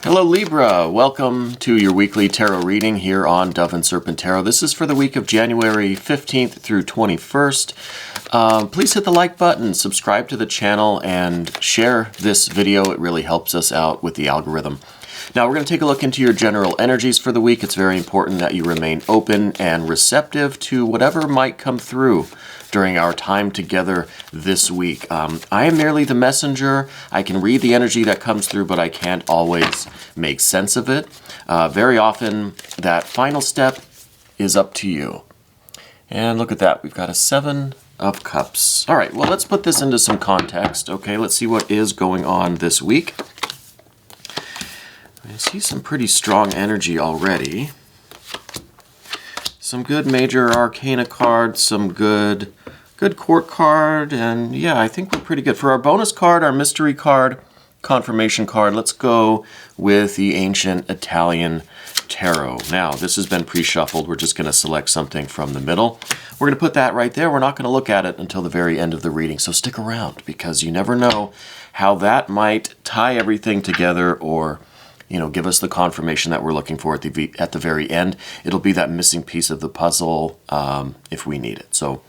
Hello Libra, welcome to your weekly tarot reading here on Dove and Serpent Tarot. This is for the week of January 15th through 21st. Please hit the like button, subscribe to the channel, and share this video. It really helps us out with the algorithm. Now we're going to take a look into your general energies for the week. It's very important that you remain open and receptive to whatever might come through during our time together this week. I am merely the messenger. I can read the energy that comes through, but I can't always make sense of it. Very often, that final step is up to you. And look at that. We've got a 7 of Cups. All right, well, let's put this into some context. Okay, let's see what is going on this week. I see some pretty strong energy already. Some good major arcana cards, some good court card, and yeah, I think we're pretty good. For our bonus card, our mystery card, confirmation card, let's go with the Ancient Italian Tarot. Now, this has been pre-shuffled. We're just going to select something from the middle. We're going to put that right there. We're not going to look at it until the very end of the reading, so stick around because you never know how that might tie everything together or give us the confirmation that we're looking for at the very end. It'll be that missing piece of the puzzle if we need it. So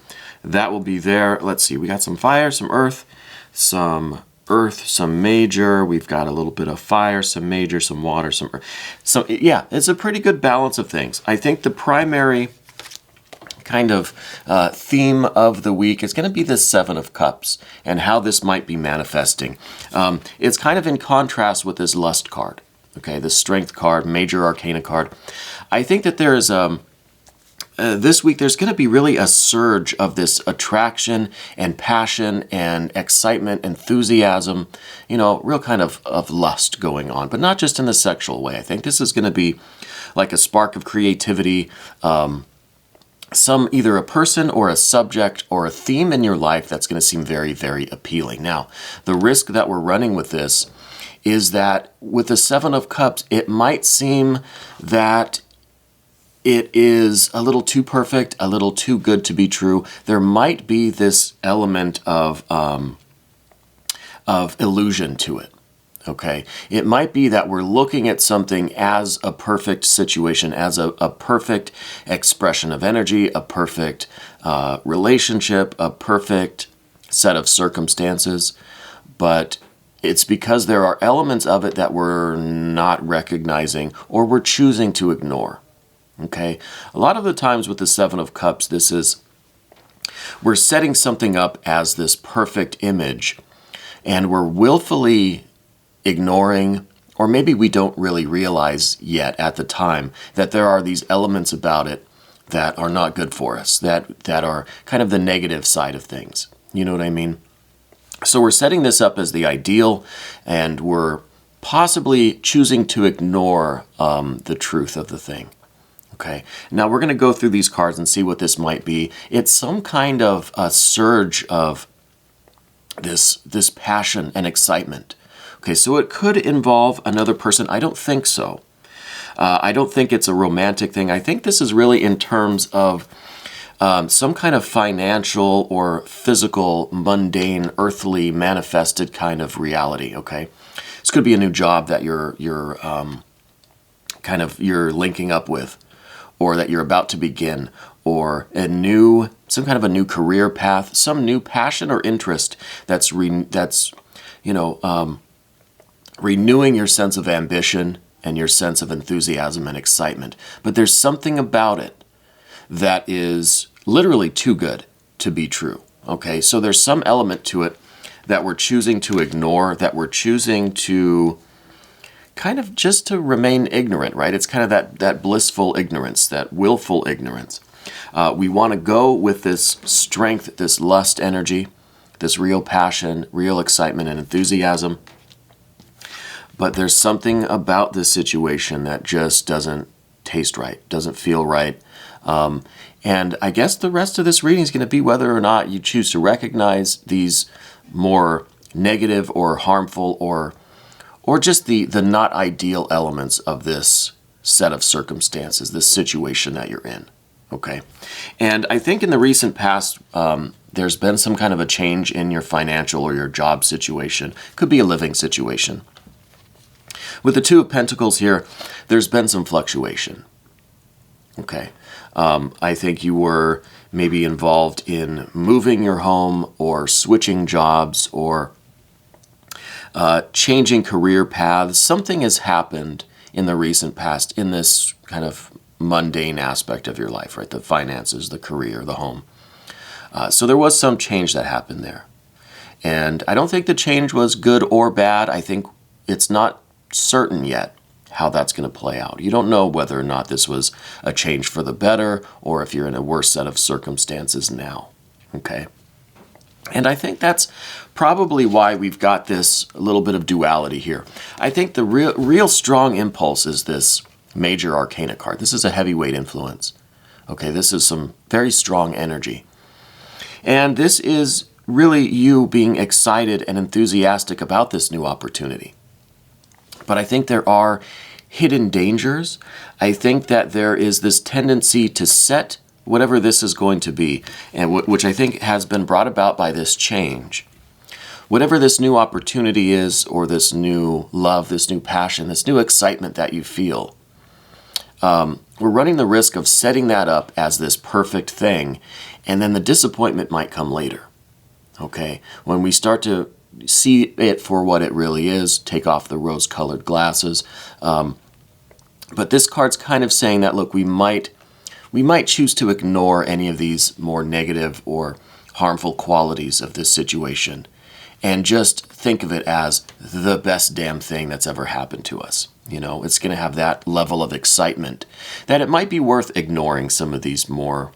that will be there. Let's see. We got some fire, some earth, some major. We've got a little bit of fire, some major, some water, some earth. So yeah, it's a pretty good balance of things. I think the primary kind of theme of the week is going to be this 7 of Cups and how this might be manifesting. It's kind of in contrast with this Lust card. Okay, the Strength card, Major Arcana card. I think that there is this week there's going to be really a surge of this attraction and passion and excitement, enthusiasm, real kind of lust going on, but not just in the sexual way. I think this is going to be like a spark of creativity, some either a person or a subject or a theme in your life that's going to seem very, very appealing. Now, the risk that we're running with this is that with the 7 of Cups, it might seem that it is a little too perfect, a little too good to be true. There might be this element of illusion to it. Okay, it might be that we're looking at something as a perfect situation, as a perfect expression of energy, a perfect relationship, a perfect set of circumstances, but it's because there are elements of it that we're not recognizing or we're choosing to ignore. Okay, a lot of the times with the 7 of Cups, we're setting something up as this perfect image, and we're willfully ignoring, or maybe we don't really realize yet at the time, that there are these elements about it that are not good for us, that are kind of the negative side of things. You know what I mean? So we're setting this up as the ideal, and we're possibly choosing to ignore the truth of the thing. Okay, now we're going to go through these cards and see what this might be. It's some kind of a surge of this passion and excitement. Okay, so it could involve another person. I don't think so. I don't think it's a romantic thing. I think this is really in terms of some kind of financial or physical, mundane, earthly, manifested kind of reality. Okay, this could be a new job that you're linking up with, or that you're about to begin, or some kind of a new career path, some new passion or interest that's renewing your sense of ambition and your sense of enthusiasm and excitement. But there's something about it that is literally too good to be true. Okay, so there's some element to it that we're choosing to ignore, that we're choosing to kind of just to remain ignorant, right? It's kind of that blissful ignorance, that willful ignorance. We want to go with this strength, this lust energy, this real passion, real excitement and enthusiasm. But there's something about this situation that just doesn't taste right, doesn't feel right. And I guess the rest of this reading is going to be whether or not you choose to recognize these more negative or harmful or just the not ideal elements of this set of circumstances, this situation that you're in. Okay. And I think in the recent past, there's been some kind of a change in your financial or your job situation. Could be a living situation, With the Two of Pentacles here, there's been some fluctuation. Okay. I think you were maybe involved in moving your home or switching jobs or changing career paths. Something has happened in the recent past in this kind of mundane aspect of your life, right? The finances, the career, the home. So there was some change that happened there. And I don't think the change was good or bad. I think it's not certain yet how that's going to play out. You don't know whether or not this was a change for the better or if you're in a worse set of circumstances now. Okay? And I think that's probably why we've got this little bit of duality here. I think the real strong impulse is this Major Arcana card. This is a heavyweight influence. Okay, this is some very strong energy. And this is really you being excited and enthusiastic about this new opportunity. But I think there are hidden dangers. I think that there is this tendency to set whatever this is going to be, and which I think has been brought about by this change. Whatever this new opportunity is, or this new love, this new passion, this new excitement that you feel, we're running the risk of setting that up as this perfect thing, and then the disappointment might come later. Okay? When we start to see it for what it really is, take off the rose-colored glasses. But this card's kind of saying that, look, we might choose to ignore any of these more negative or harmful qualities of this situation and just think of it as the best damn thing that's ever happened to us. You know, it's going to have that level of excitement that it might be worth ignoring some of these more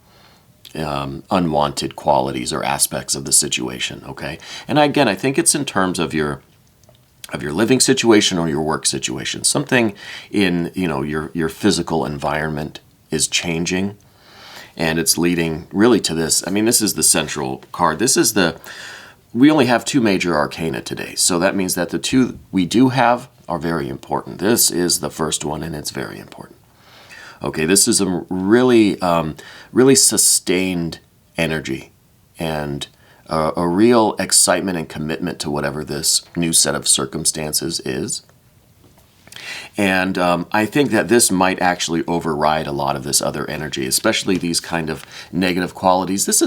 unwanted qualities or aspects of the situation, okay? And again, I think it's in terms of your living situation or your work situation. Something in, your physical environment is changing, and it's leading really to this. I mean, this is the central card. We only have 2 major arcana today, so that means that the 2 we do have are very important. This is the first one, and it's very important. Okay, this is a really, really sustained energy and a real excitement and commitment to whatever this new set of circumstances is. And I think that this might actually override a lot of this other energy, especially these kind of negative qualities. This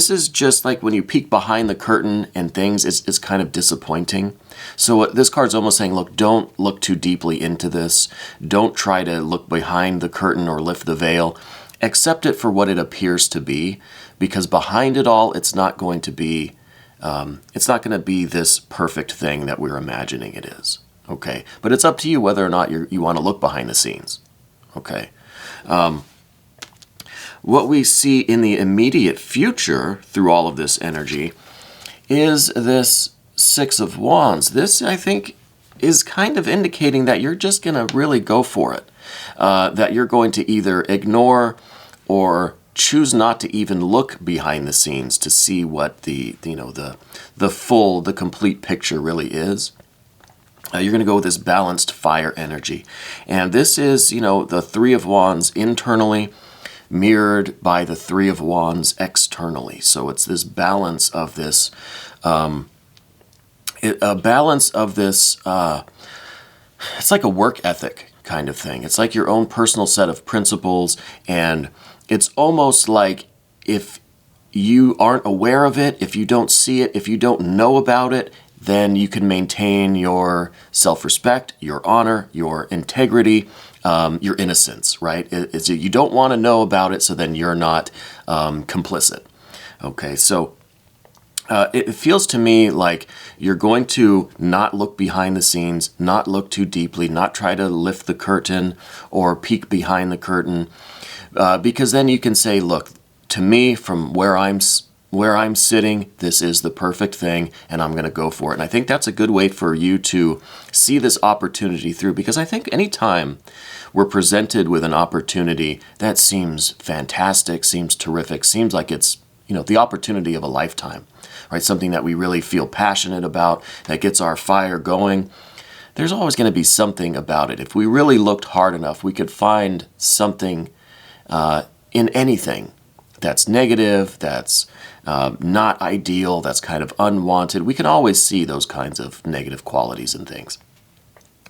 is just like when you peek behind the curtain and things, it's kind of disappointing. So this card's almost saying, look, don't look too deeply into this. Don't try to look behind the curtain or lift the veil. Accept it for what it appears to be, because behind it all, it's not going to be this perfect thing that we're imagining it is. Okay, but it's up to you whether or not you want to look behind the scenes. Okay. What we see in the immediate future through all of this energy is this 6 of Wands. This, I think, is kind of indicating that you're just going to really go for it. That you're going to either ignore or choose not to even look behind the scenes to see what the complete picture really is. You're going to go with this balanced fire energy. And this is, the 3 of Wands internally, mirrored by the 3 of Wands externally. So it's this balance of this, it's like a work ethic kind of thing. It's like your own personal set of principles, and it's almost like if you aren't aware of it, if you don't see it, if you don't know about it, then you can maintain your self-respect, your honor, your integrity, your innocence, right? You don't want to know about it, so then you're not complicit. Okay, so it feels to me like you're going to not look behind the scenes, not look too deeply, not try to lift the curtain or peek behind the curtain, because then you can say, look, to me, from where I'm sitting, this is the perfect thing, and I'm going to go for it. And I think that's a good way for you to see this opportunity through, because I think anytime we're presented with an opportunity that seems fantastic, seems terrific, seems like it's, the opportunity of a lifetime, right? Something that we really feel passionate about, that gets our fire going, there's always going to be something about it. If we really looked hard enough, we could find something in anything that's negative, that's not ideal, that's kind of unwanted. We can always see those kinds of negative qualities in things.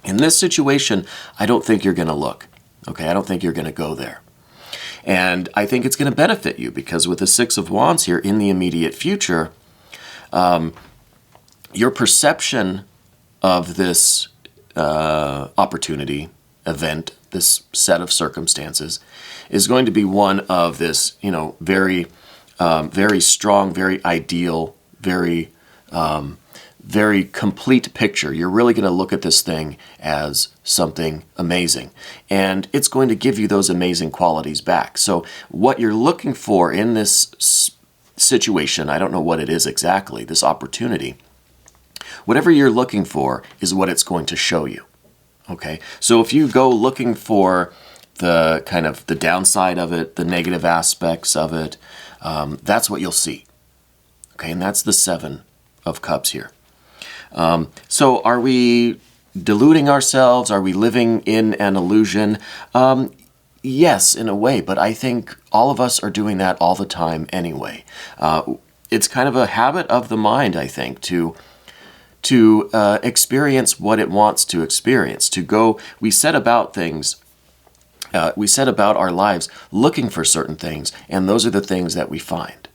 In this situation, I don't think you're going to look. Okay, I don't think you're going to go there. And I think it's going to benefit you because with the Six of Wands here in the immediate future, your perception of this opportunity, event, this set of circumstances is going to be one of this, very, very strong, very ideal, very, very complete picture. You're really going to look at this thing as something amazing, and it's going to give you those amazing qualities back. So what you're looking for in this situation, I don't know what it is exactly, this opportunity, whatever you're looking for is what it's going to show you. Okay, so if you go looking for the kind of the downside of it, the negative aspects of it, that's what you'll see. Okay, and that's the Seven of Cups here. So are we deluding ourselves? Are we living in an illusion? Yes, in a way, but I think all of us are doing that all the time anyway. It's kind of a habit of the mind, I think, to experience what it wants to experience, we set about things, we set about our lives looking for certain things, and those are the things that we find,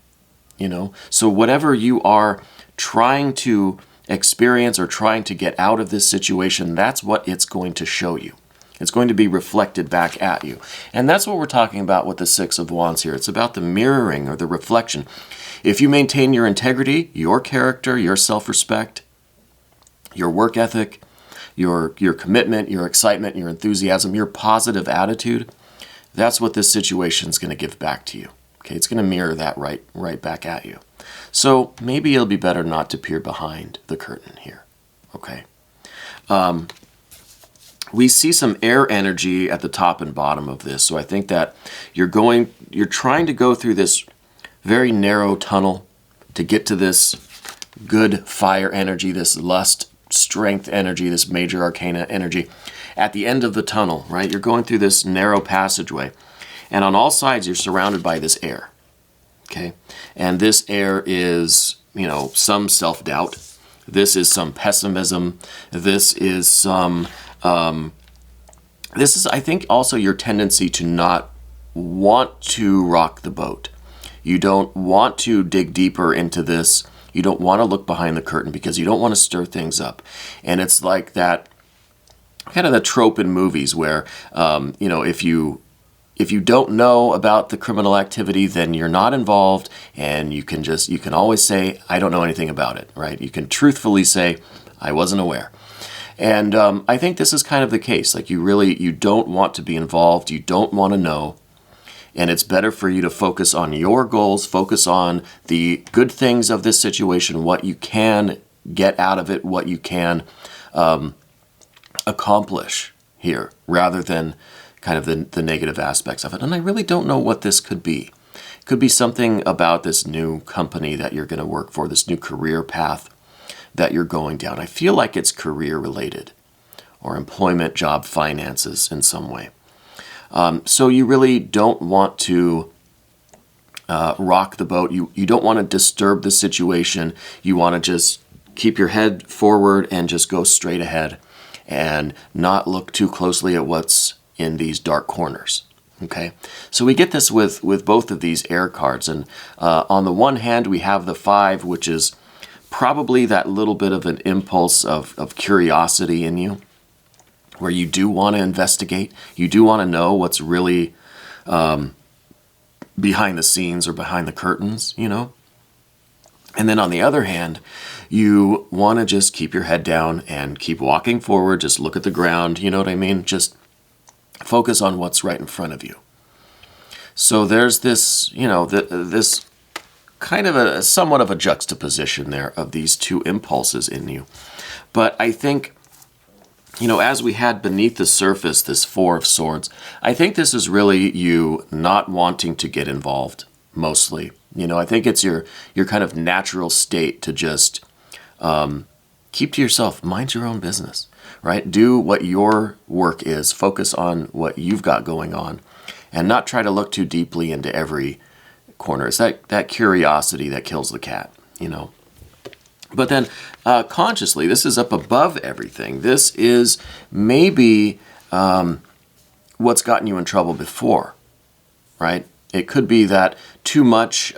So whatever you are trying to experience or trying to get out of this situation, that's what it's going to show you. It's going to be reflected back at you. And that's what we're talking about with the Six of Wands here. It's about the mirroring or the reflection. If you maintain your integrity, your character, your self-respect, your work ethic, your commitment, your excitement, your enthusiasm, your positive attitude, that's what this situation is going to give back to you. Okay, it's going to mirror that right back at you. So maybe it'll be better not to peer behind the curtain here. Okay. We see some air energy at the top and bottom of this. So I think that you're trying to go through this very narrow tunnel to get to this good fire energy, this lust, strength energy, this major arcana energy. At the end of the tunnel, right? You're going through this narrow passageway. And on all sides, you're surrounded by this air. Okay? And this air is, some self-doubt. This is some pessimism. This is I think, also your tendency to not want to rock the boat. You don't want to dig deeper into this. You don't want to look behind the curtain because you don't want to stir things up. And it's like that, kind of the trope in movies where, if you don't know about the criminal activity, then you're not involved, and you can always say, I don't know anything about it, right? You can truthfully say, I wasn't aware. And I think this is kind of the case. Like you don't want to be involved. You don't want to know. And it's better for you to focus on your goals, focus on the good things of this situation, what you can get out of it, what you can accomplish here, rather than kind of the negative aspects of it. And I really don't know what this could be. It could be something about this new company that you're going to work for, this new career path that you're going down. I feel like it's career related or employment, job, finances in some way. So you really don't want to rock the boat. You don't want to disturb the situation. You want to just keep your head forward and just go straight ahead and not look too closely at what's in these dark corners. Okay, so we get this with both of these air cards. And on the one hand, we have the Five, which is probably that little bit of an impulse of curiosity in you, where you do want to investigate. You do want to know what's really behind the scenes or behind the curtains, And then on the other hand, you want to just keep your head down and keep walking forward. Just look at the ground, you know what I mean? Just focus on what's right in front of you. So there's this, this kind of somewhat of a juxtaposition there of these two impulses in you. But I think, as we had beneath the surface, this Four of Swords, I think this is really you not wanting to get involved, mostly. I think it's your kind of natural state to just keep to yourself, mind your own business, right? Do what your work is, focus on what you've got going on, and not try to look too deeply into every corner. It's that curiosity that kills the cat, But then consciously, this is up above everything. This is maybe what's gotten you in trouble before, right? It could be that too much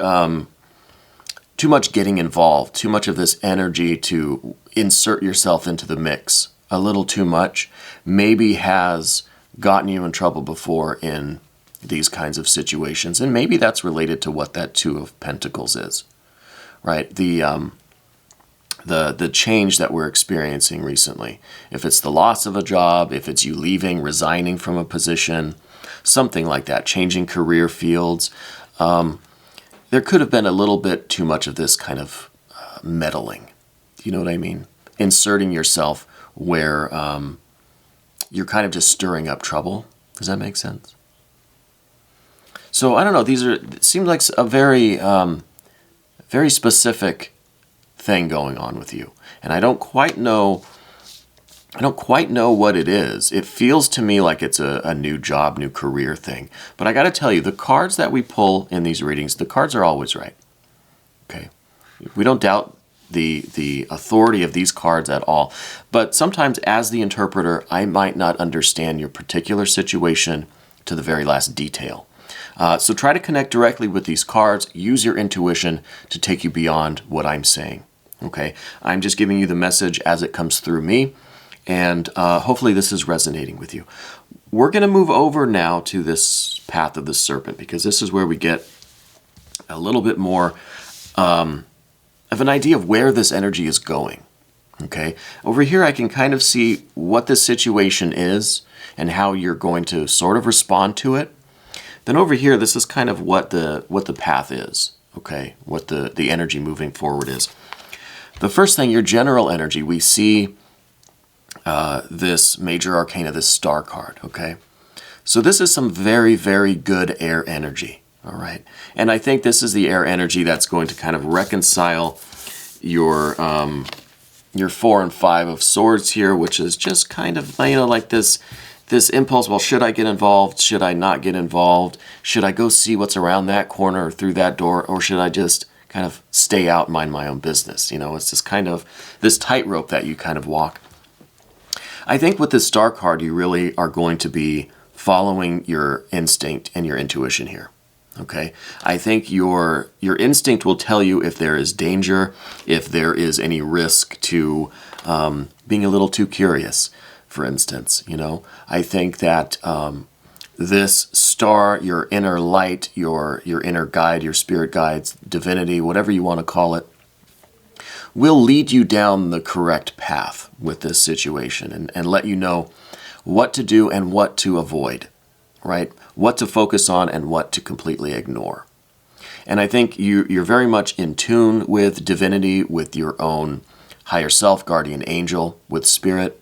getting involved, too much of this energy to insert yourself into the mix, a little too much, maybe has gotten you in trouble before in these kinds of situations. And maybe that's related to what that Two of Pentacles is, right? The change that we're experiencing recently. If it's the loss of a job, if it's you leaving, resigning from a position, something like that, changing career fields, there could have been a little bit too much of this kind of meddling. You know what I mean? Inserting yourself where you're kind of just stirring up trouble. Does that make sense? So I don't know. It seems like a very, very specific thing going on with you, and I don't quite know what it is. It feels to me like it's a new job, new career thing. But I got to tell you, the cards that we pull in these readings, the cards are always right. Okay, we don't doubt the authority of these cards at all. But sometimes, as the interpreter, I might not understand your particular situation to the very last detail. So try to connect directly with these cards. Use your intuition to take you beyond what I'm saying. Okay, I'm just giving you the message as it comes through me, and hopefully this is resonating with you. We're going to move over now to this path of the serpent, because this is where we get a little bit more of an idea of where this energy is going. Okay, over here I can kind of see what this situation is and how you're going to sort of respond to it. Then over here, this is kind of what the path is. Okay, what the energy moving forward is. The first thing, your general energy, we see this major arcana, this star card, okay? So this is some very, very good air energy, all right? And I think this is the air energy that's going to kind of reconcile your 4 and 5 of swords here, which is just kind of, like this impulse. Well, should I get involved? Should I not get involved? Should I go see what's around that corner or through that door? Or should I just kind of stay out and mind my own business? It's this kind of, this tightrope that you kind of walk. I think with this star card, you really are going to be following your instinct and your intuition here. Okay? I think your instinct will tell you if there is danger, if there is any risk to being a little too curious, for instance. I think that this star, your inner light, your inner guide, your spirit guides, divinity, whatever you want to call it, will lead you down the correct path with this situation and let you know what to do and what to avoid, right? What to focus on and what to completely ignore. And I think you're very much in tune with divinity, with your own higher self, guardian angel, with spirit.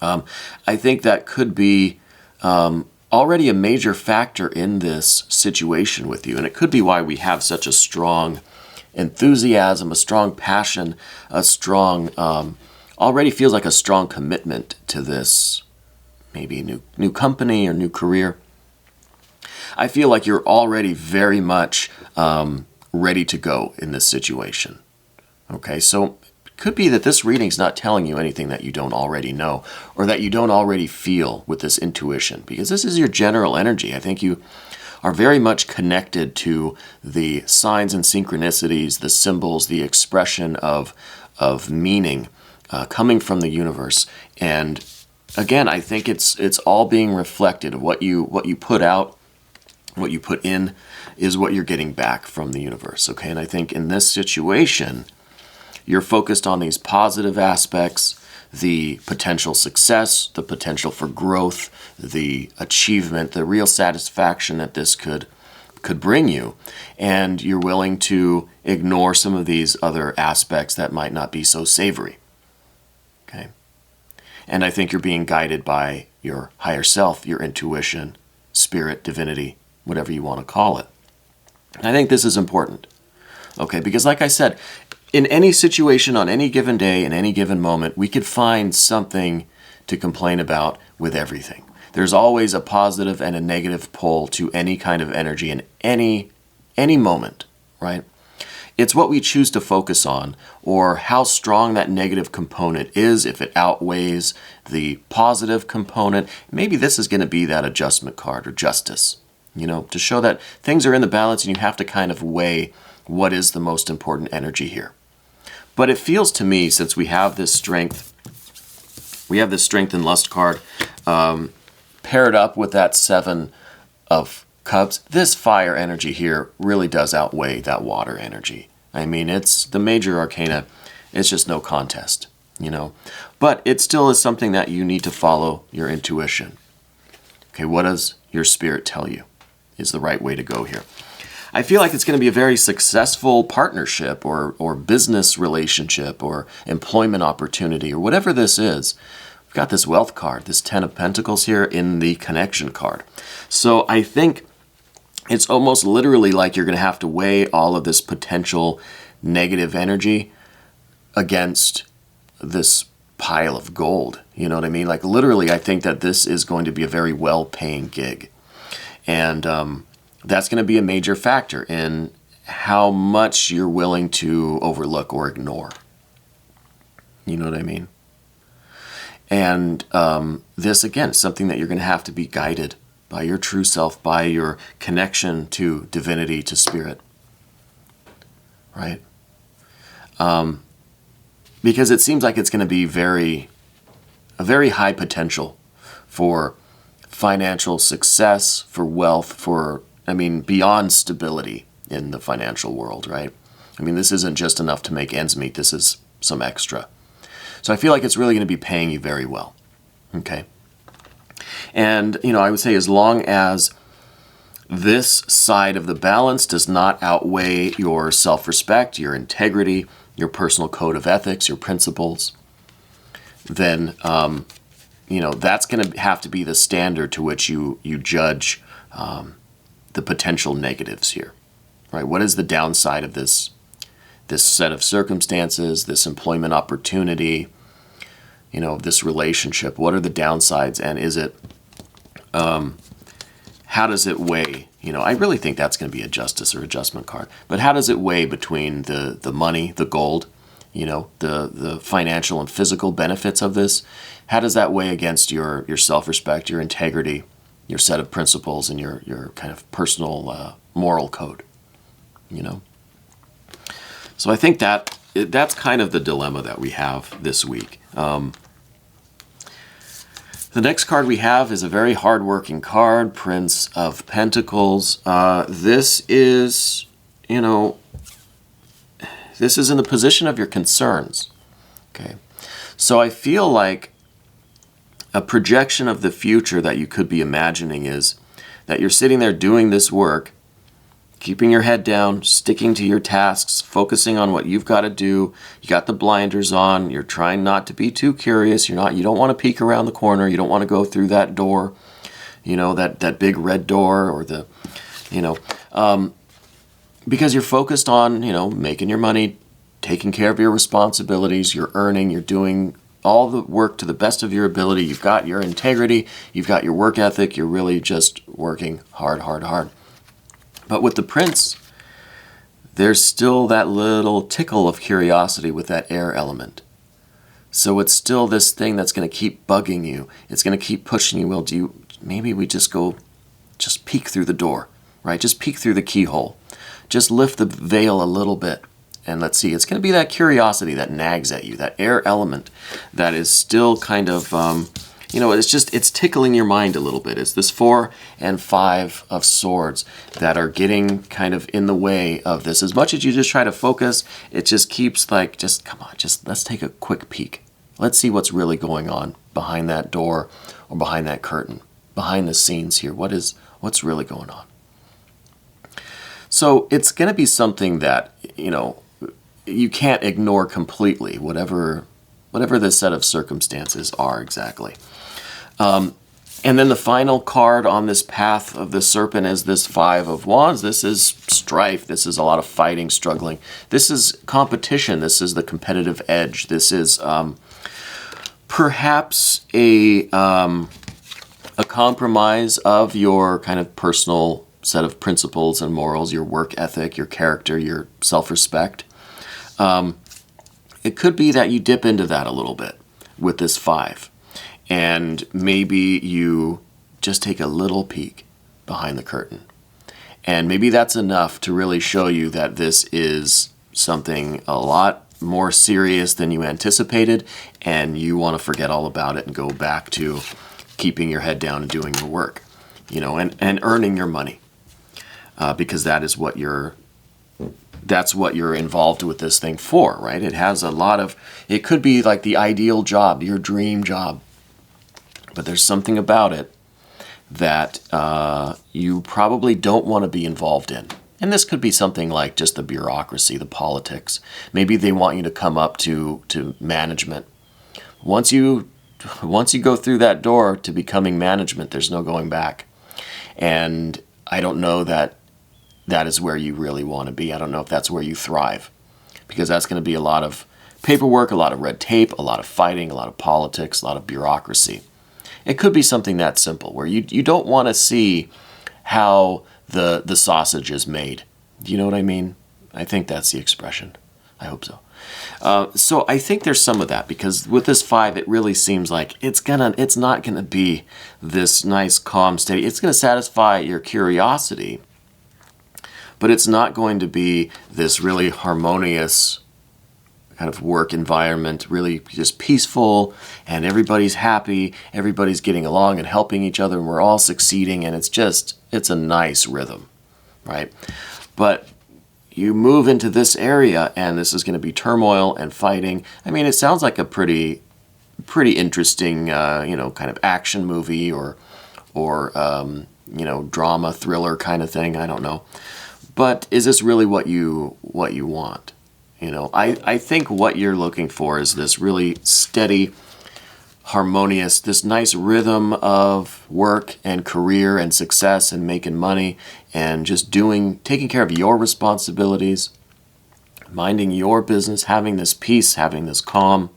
I think that could be already a major factor in this situation with you. And it could be why we have such a strong enthusiasm, a strong passion, a strong, already feels like a strong commitment to this, maybe new company or new career. I feel like you're already very much ready to go in this situation. Okay, so it could be that this reading's not telling you anything that you don't already know or that you don't already feel with this intuition, because this is your general energy. I think you are very much connected to the signs and synchronicities, the symbols, the expression of meaning coming from the universe. And again, I think it's all being reflected. What you put out, what you put in, is what you're getting back from the universe. Okay, and I think in this situation, you're focused on these positive aspects, the potential success, the potential for growth, the achievement, the real satisfaction that this could bring you. And you're willing to ignore some of these other aspects that might not be so savory. Okay? And I think you're being guided by your higher self, your intuition, spirit, divinity, whatever you want to call it. And I think this is important. Okay? Because like I said, in any situation, on any given day, in any given moment, we could find something to complain about with everything. There's always a positive and a negative pole to any kind of energy in any moment, right? It's what we choose to focus on, or how strong that negative component is, if it outweighs the positive component. Maybe this is going to be that adjustment card, or justice, to show that things are in the balance and you have to kind of weigh what is the most important energy here. But it feels to me, since we have this strength and lust card paired up with that 7 of Cups, this fire energy here really does outweigh that water energy. I mean, it's the major arcana. It's just no contest, But it still is something that you need to follow your intuition. Okay, what does your spirit tell you is the right way to go here? I feel like it's going to be a very successful partnership or business relationship or employment opportunity or whatever this is. We've got this wealth card, this 10 of Pentacles here in the connection card. So I think it's almost literally like you're going to have to weigh all of this potential negative energy against this pile of gold. You know what I mean? Like literally, I think that this is going to be a very well-paying gig. And that's going to be a major factor in how much you're willing to overlook or ignore. You know what I mean? And this, again, is something that you're going to have to be guided by your true self, by your connection to divinity, to spirit, right? Because it seems like it's going to be a very high potential for financial success, for wealth, beyond stability in the financial world, right? I mean, this isn't just enough to make ends meet. This is some extra. So I feel like it's really going to be paying you very well, okay? And, I would say as long as this side of the balance does not outweigh your self-respect, your integrity, your personal code of ethics, your principles, then, that's going to have to be the standard to which you judge the potential negatives here, right? What is the downside of this set of circumstances, this employment opportunity, this relationship? What are the downsides, and is it how does it weigh? I really think that's going to be a justice or adjustment card. But how does it weigh between the money, the gold, the financial and physical benefits of this? How does that weigh against your self-respect, your integrity, your set of principles, and your kind of personal moral code? So I think that's kind of the dilemma that we have this week. The next card we have is a very hard-working card, Prince of Pentacles. This is, this is in the position of your concerns. Okay, so I feel like a projection of the future that you could be imagining is that you're sitting there doing this work, keeping your head down, sticking to your tasks, focusing on what you've got to do. You got the blinders on. You're trying not to be too curious. You don't want to peek around the corner. You don't want to go through that door, that big red door, or because you're focused on, making your money, taking care of your responsibilities. You're earning. You're doing all the work to the best of your ability. You've got your integrity. You've got your work ethic. You're really just working hard, hard, hard. But with the Prince, there's still that little tickle of curiosity with that air element. So it's still this thing that's going to keep bugging you. It's going to keep pushing you. Well, maybe we just peek through the door, right? Just peek through the keyhole. Just lift the veil a little bit. And let's see, it's going to be that curiosity that nags at you, that air element that is still kind of, it's tickling your mind a little bit. It's this 4 and 5 of swords that are getting kind of in the way of this. As much as you just try to focus, it just keeps come on, let's take a quick peek. Let's see what's really going on behind that door or behind that curtain, behind the scenes here. What's really going on? So it's going to be something that, you can't ignore completely, whatever the set of circumstances are exactly. And then the final card on this path of the Serpent is this 5 of Wands. This is strife. This is a lot of fighting, struggling. This is competition. This is the competitive edge. This is perhaps a compromise of your kind of personal set of principles and morals, your work ethic, your character, your self-respect. It could be that you dip into that a little bit with this 5. And maybe you just take a little peek behind the curtain. And maybe that's enough to really show you that this is something a lot more serious than you anticipated, and you want to forget all about it and go back to keeping your head down and doing your work, and earning your money, because that's what you're involved with this thing for, right? It has it could be like the ideal job, your dream job, but there's something about it that you probably don't want to be involved in. And this could be something like just the bureaucracy, the politics. Maybe they want you to come up to management. Once you go through that door to becoming management, there's no going back. And I don't know that is where you really want to be. I don't know if that's where you thrive, because that's going to be a lot of paperwork, a lot of red tape, a lot of fighting, a lot of politics, a lot of bureaucracy. It could be something that simple, where you don't want to see how the sausage is made. Do you know what I mean? I think that's the expression. I hope so. So I think there's some of that, because with this 5, it really seems like it's not gonna be this nice, calm, steady. It's gonna satisfy your curiosity, but it's not going to be this really harmonious kind of work environment, really just peaceful, and everybody's happy, everybody's getting along and helping each other, and we're all succeeding, and it's a nice rhythm, right? But you move into this area, and this is going to be turmoil and fighting. I mean, it sounds like a pretty interesting, kind of action movie or drama, thriller kind of thing. I don't know. But is this really what you want? I think what you're looking for is this really steady, harmonious, this nice rhythm of work and career and success and making money and just taking care of your responsibilities, minding your business, having this peace, having this calm,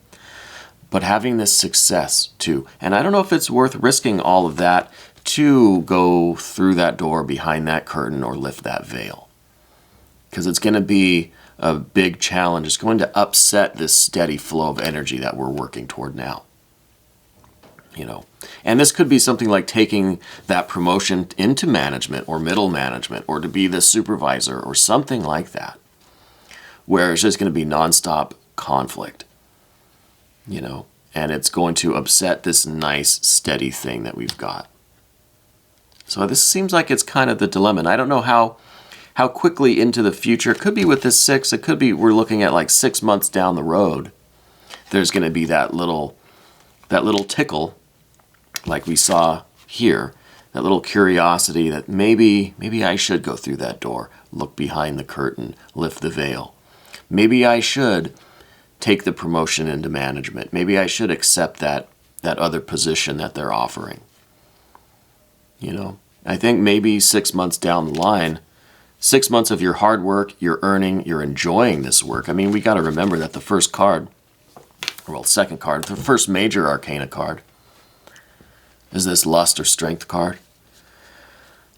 but having this success too. And I don't know if it's worth risking all of that to go through that door, behind that curtain, or lift that veil, because it's going to be a big challenge. It's going to upset this steady flow of energy that we're working toward now. And this could be something like taking that promotion into management or middle management, or to be the supervisor or something like that, where it's just going to be nonstop conflict, and it's going to upset this nice, steady thing that we've got. So this seems like it's kind of the dilemma. And I don't know how quickly into the future. It could be with this 6. It could be we're looking at like 6 months down the road. There's going to be that little tickle, like we saw here, that little curiosity that maybe I should go through that door, look behind the curtain, lift the veil. Maybe I should take the promotion into management. Maybe I should accept that other position that they're offering. I think maybe 6 months down the line, 6 months of your hard work, you're earning, you're enjoying this work. I mean, we got to remember that the first card, second card, the first major arcana card is this lust or strength card.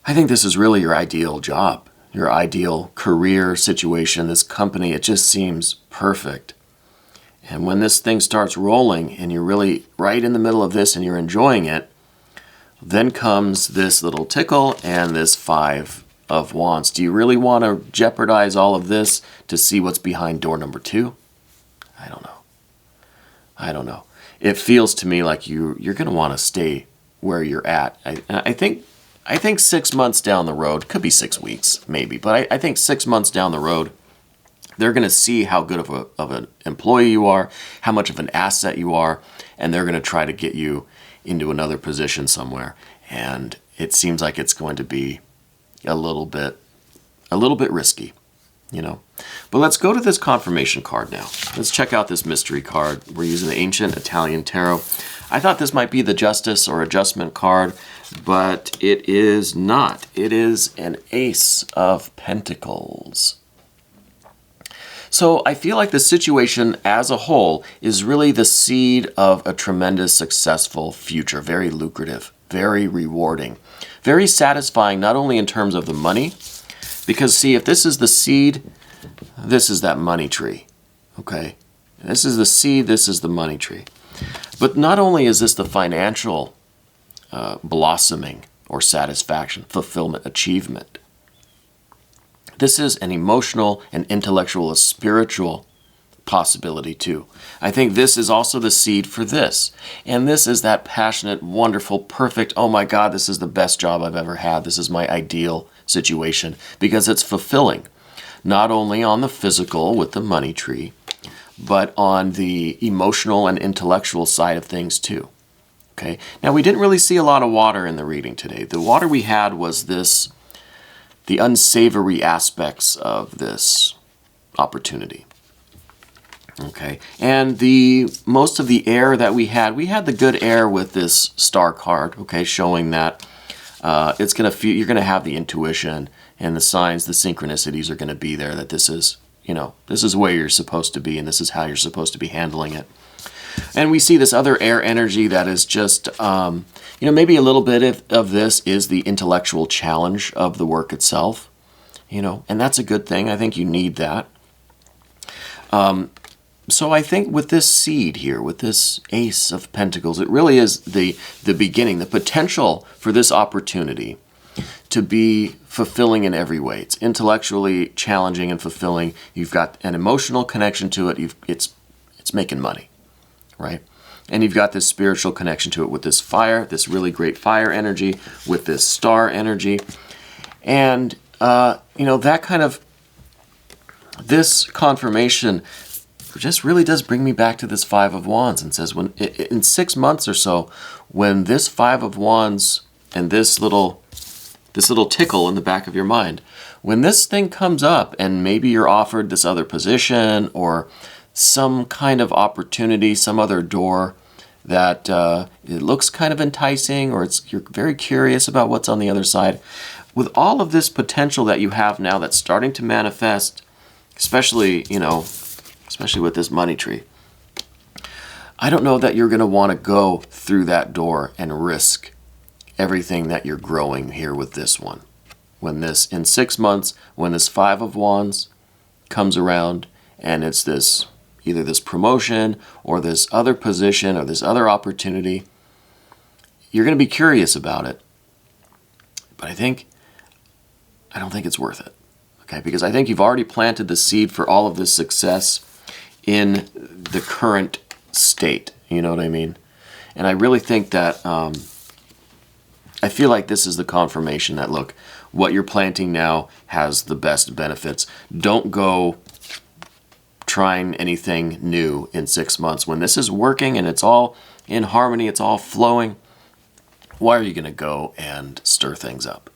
I think this is really your ideal job, your ideal career situation, this company. It just seems perfect. And when this thing starts rolling and you're really right in the middle of this and you're enjoying it, then comes this little tickle and this 5 of Wands. Do you really want to jeopardize all of this to see what's behind door number 2? I don't know. It feels to me like you're going to want to stay where you're at. I think 6 months down the road, could be 6 weeks maybe, but I think 6 months down the road, they're going to see how good of an employee you are, how much of an asset you are, and they're going to try to get you into another position somewhere. And it seems like it's going to be a little bit risky, But let's go to this confirmation card now. Let's check out this mystery card. We're using the ancient Italian tarot. I thought this might be the Justice or Adjustment card, but it is not. It is an Ace of Pentacles. So I feel like the situation as a whole is really the seed of a tremendous successful future, very lucrative, very rewarding, very satisfying, not only in terms of the money, because see, if this is the seed, this is that money tree, okay? This is the seed, this is the money tree. But not only is this the financial blossoming or satisfaction, fulfillment, achievement, this is an emotional, an intellectual, a spiritual possibility too. I think this is also the seed for this. And this is that passionate, wonderful, perfect, oh my God, this is the best job I've ever had. This is my ideal situation because it's fulfilling, not only on the physical with the money tree, but on the emotional and intellectual side of things too. Okay. Now we didn't really see a lot of water in the reading today. The water we had was the unsavory aspects of this opportunity. Okay, and most of the air that we had the good air with this star card. Okay, showing that it's gonna feel, you're gonna have the intuition and the signs, the synchronicities are gonna be there. That this is, this is where you're supposed to be, and this is how you're supposed to be handling it. And we see this other air energy that is just, maybe a little bit of this is the intellectual challenge of the work itself. And that's a good thing. I think you need that. So I think with this seed here, with this Ace of Pentacles, it really is the beginning, the potential for this opportunity to be fulfilling in every way. It's intellectually challenging and fulfilling. You've got an emotional connection to it. It's making money, right? And you've got this spiritual connection to it with this fire, this really great fire energy, with this star energy. And, that kind of, this confirmation just really does bring me back to this Five of Wands and says, when in 6 months or so, when this Five of Wands and this little tickle in the back of your mind, when this thing comes up and maybe you're offered this other position or some kind of opportunity, some other door that it looks kind of enticing, or you're very curious about what's on the other side, with all of this potential that you have now that's starting to manifest, especially with this money tree, I don't know that you're going to want to go through that door and risk everything that you're growing here with this one. When in 6 months, when this Five of Wands comes around and it's either this promotion or this other position or this other opportunity, you're going to be curious about it. But I don't think it's worth it. Okay, because I think you've already planted the seed for all of this success in the current state. You know what I mean? And I really think that I feel like this is the confirmation that, look, what you're planting now has the best benefits. Don't go trying anything new in 6 months. When this is working and it's all in harmony, it's all flowing, why are you going to go and stir things up?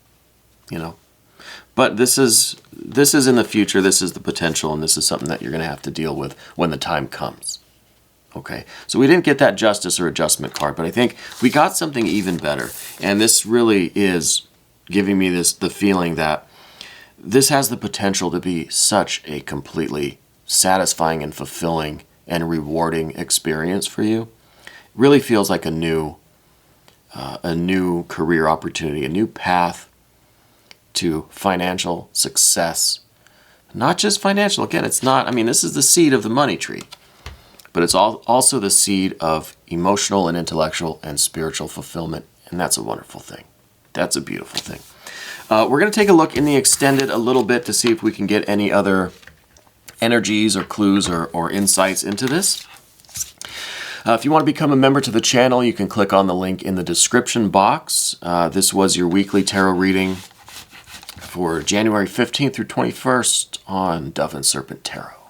But this is in the future, this is the potential, and this is something that you're going to have to deal with when the time comes. Okay, so we didn't get that Justice or Adjustment card, but I think we got something even better. And this really is giving me the feeling that this has the potential to be such a completely satisfying and fulfilling and rewarding experience for you. It really feels like a new career opportunity, a new path to financial success. Not just financial. Again, this is the seed of the money tree, but it's also the seed of emotional and intellectual and spiritual fulfillment, and that's a wonderful thing. That's a beautiful thing. We're going to take a look in the extended a little bit to see if we can get any other energies or clues or insights into this. If you want to become a member to the channel, you can click on the link in the description box. This was your weekly tarot reading for January 15th through 21st on Dove and Serpent Tarot.